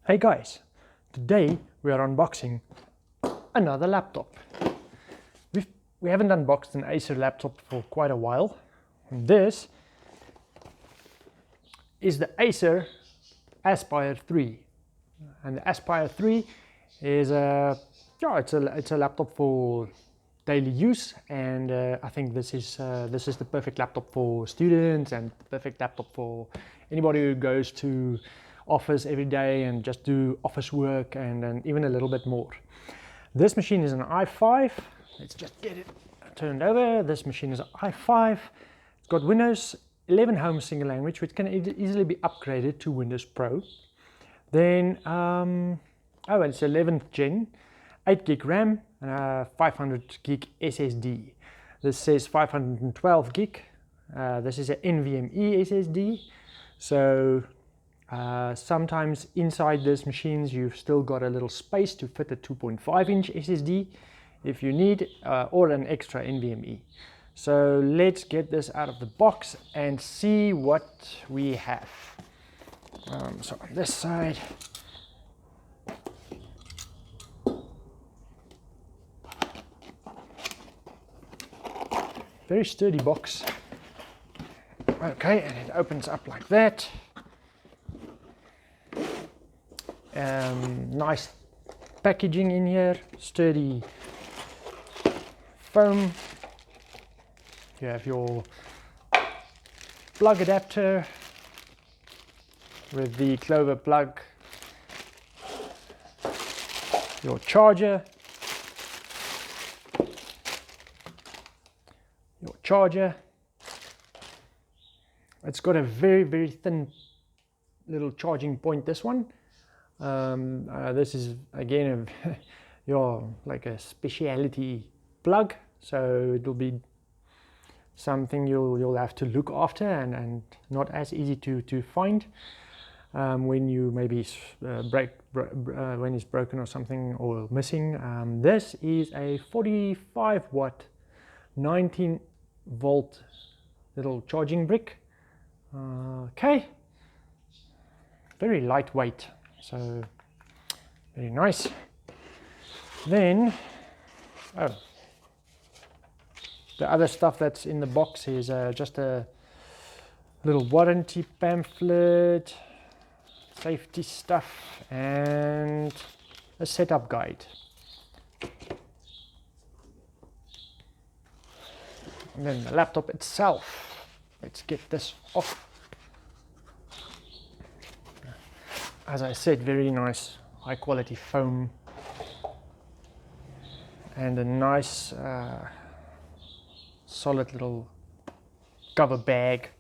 Hey guys, today we are unboxing another laptop. We haven't unboxed an Acer laptop for quite a while. And this is the Acer Aspire 3. And the Aspire 3 is it's a laptop for daily use, and I think this is the perfect laptop for students and the perfect laptop for anybody who goes to office every day and just do office work and even a little bit more. This machine is an i5. Let's just get it turned over. This machine is an i5. It's got Windows 11 Home Single Language, which can easily be upgraded to Windows Pro. Then, it's 11th gen, 8 gig RAM, and 500 gig SSD. This says 512 gig. This is an NVMe SSD. So sometimes inside these machines you've still got a little space to fit a 2.5 inch SSD if you need, or an extra NVMe. So let's get this out of the box and see what we have. So on this side, very sturdy box. Okay, and it opens up like that. Nice packaging in here, sturdy foam. You have your plug adapter with the Clover plug, your charger, It's got a very thin little charging point, this one. This is again like a specialty plug, so it'll be something you'll have to look after and not as easy to find when you maybe when it's broken or something or missing. This is a 45 watt 19 volt little charging brick. Okay, very lightweight, so very nice. Then the other stuff that's in the box is just a little warranty pamphlet, safety stuff, and a setup guide. And then the laptop itself. Let's get this off. As I said, very nice high quality foam and a nice solid little cover bag.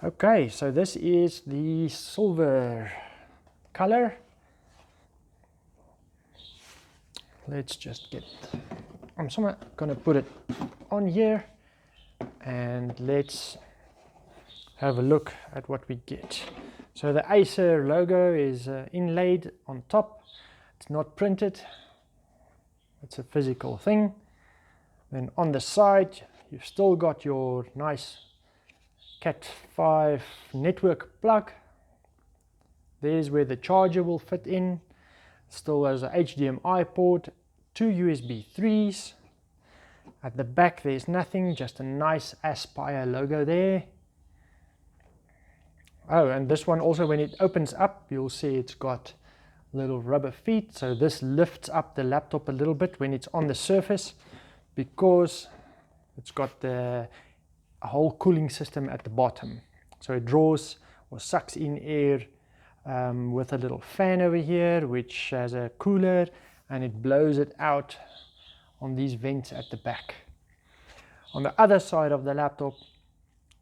Okay, so this is the silver color. Let's just get, I'm gonna put it on here and let's have a look at what we get. So the Acer logo is inlaid on top. It's not printed, it's a physical thing. Then on the side you've still got your nice Cat 5 network plug. There's where the charger will fit in. Still has a HDMI port, 2 USB 3s. At the back there's nothing, just a nice Aspire logo there. Oh, and this one also, when it opens up, you'll see it's got little rubber feet, so this lifts up the laptop a little bit when it's on the surface, because it's got a whole cooling system at the bottom. So it draws or sucks in air with a little fan over here, which has a cooler, and it blows it out on these vents at the back. On the other side of the laptop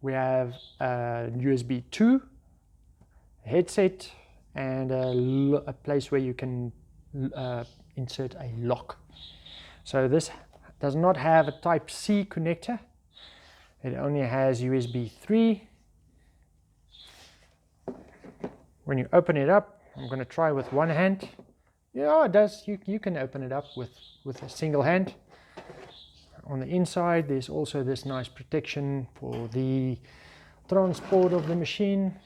we have a USB 2 headset and a place where you can insert a lock. So this does not have a Type C connector, it only has USB 3. When you open it up, I'm going to try with one hand. Yeah, it does. You can open it up with a single hand. On the inside there's also this nice protection for the transport of the machine.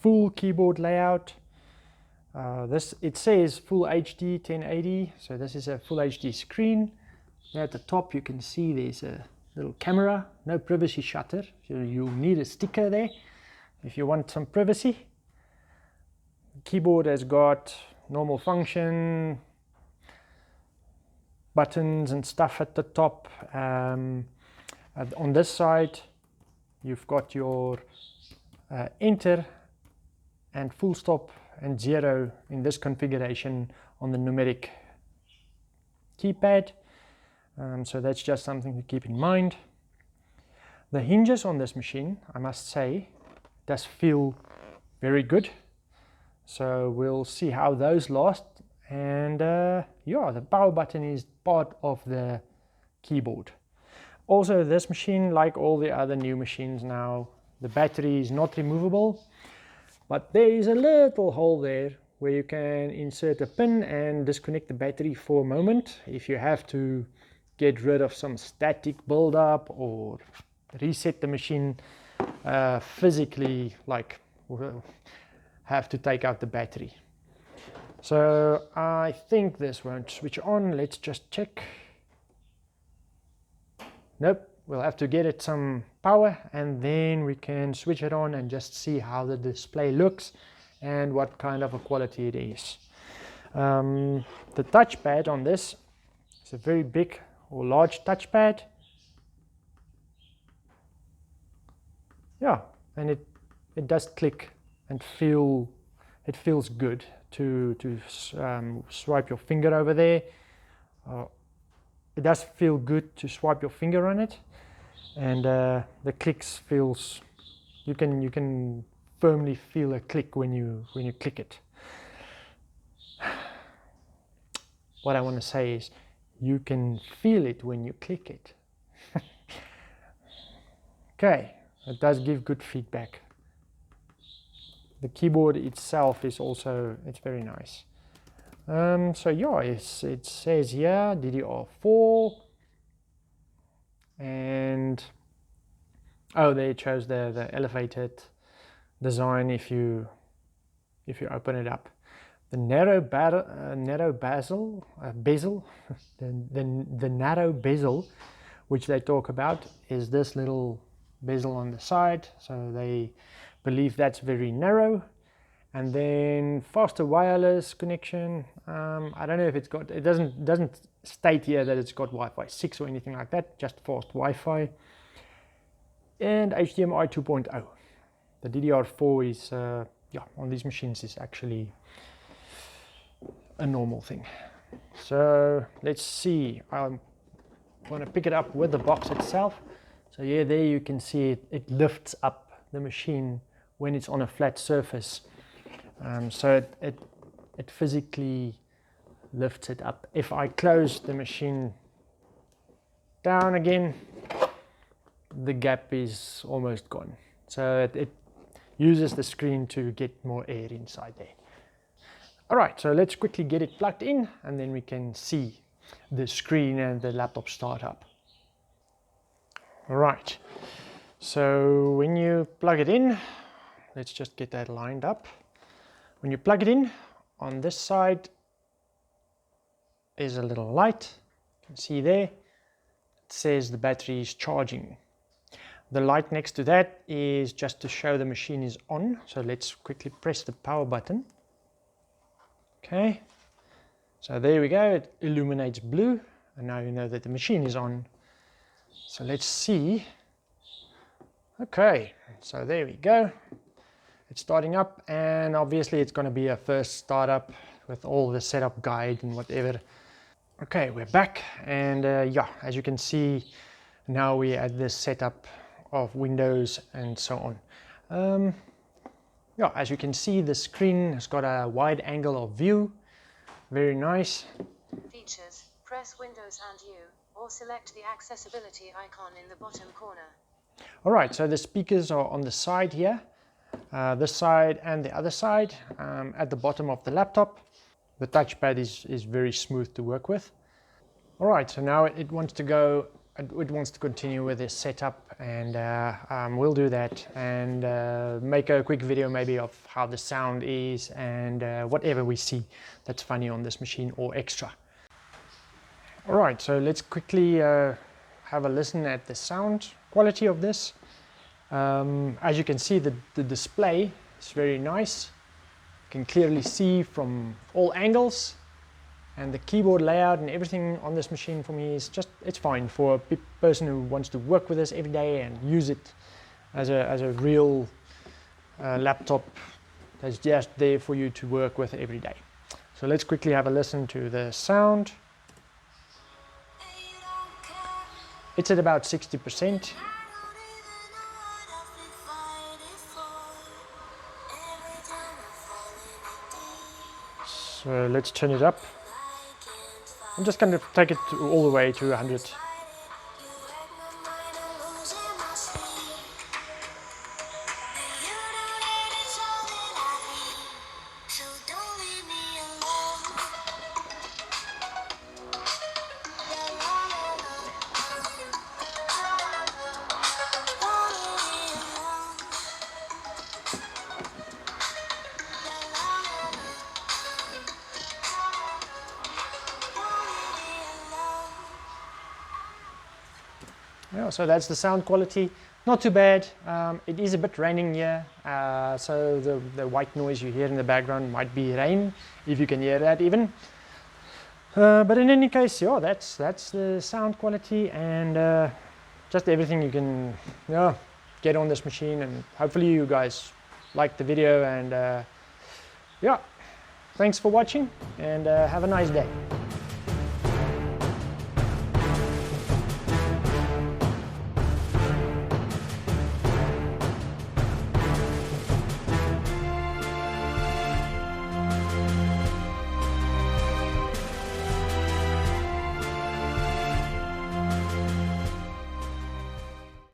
full keyboard layout. It says Full HD 1080, so this is a Full HD screen. There at the top you can see there's a little camera, no privacy shutter, so you'll need a sticker there if you want some privacy. The keyboard has got normal function, buttons and stuff at the top. On this side you've got your enter and full stop and 0 in this configuration on the numeric keypad. So that's just something to keep in mind. The hinges on this machine, I must say, does feel very good. So we'll see how those last. And yeah, the power button is part of the keyboard. Also, this machine, like all the other new machines now, the battery is not removable, but there is a little hole there where you can insert a pin and disconnect the battery for a moment if you have to get rid of some static buildup or reset the machine physically, like have to take out the battery. So I think this won't switch on. Let's just check. Nope, we'll have to get it some power and then we can switch it on and just see how the display looks and what kind of a quality it is. The touchpad on this is a very big or large touchpad. Yeah, and it does click and it feels good to swipe your finger over there. It does feel good to swipe your finger on it, and the clicks feels, you can firmly feel a click when you click it. What I want to say is you can feel it when you click it. Okay, it does give good feedback. The keyboard itself is also, it's very nice. So yeah, it says here DDR4, and oh, there it shows the elevated design if you open it up. The narrow bezel, the narrow bezel, which they talk about, is this little bezel on the side. So they believe that's very narrow. And then faster wireless connection. I don't know if it's got, it doesn't state here that it's got Wi-Fi 6 or anything like that, just fast Wi-Fi. And HDMI 2.0. The DDR4 is, yeah, on these machines is actually a normal thing. So let's see, I'm going to pick it up with the box itself. So yeah, there you can see it lifts up the machine when it's on a flat surface. So it physically lifts it up. If I close the machine down again, the gap is almost gone. So it uses the screen to get more air inside there. All right, so let's quickly get it plugged in and then we can see the screen and the laptop start up. All right, so when you plug it in, let's just get that lined up. When you plug it in, on this side is a little light. You can see there, it says the battery is charging. The light next to that is just to show the machine is on. So let's quickly press the power button. Okay, so there we go, it illuminates blue, and now you know that the machine is on. So let's see. Okay, so there we go. It's starting up, and obviously it's going to be a first startup with all the setup guide and whatever. Okay, we're back, and yeah, as you can see, now we're at this setup of Windows and so on. Yeah, as you can see, the screen has got a wide angle of view. Very nice. Features, press Windows and U, or select the accessibility icon in the bottom corner. All right, so the speakers are on the side here. This side and the other side at the bottom of the laptop. The touchpad is very smooth to work with. All right, so now it wants to go it wants to continue with this setup, and we'll do that and make a quick video maybe of how the sound is and whatever we see that's funny on this machine or extra. Alright, so let's quickly have a listen at the sound quality of this. As you can see, the display is very nice. You can clearly see from all angles, and the keyboard layout and everything on this machine for me is just, it's fine for a person who wants to work with this every day and use it as a real laptop that's just there for you to work with every day. So let's quickly have a listen to the sound. It's at about 60%. So let's turn it up. I'm just going to take it all the way to 100. Yeah, so that's the sound quality. Not too bad. It is a bit raining here, so the white noise you hear in the background might be rain, if you can hear that even. But in any case, yeah, that's the sound quality and just everything you can get on this machine. And hopefully you guys liked the video, and yeah, thanks for watching, and have a nice day.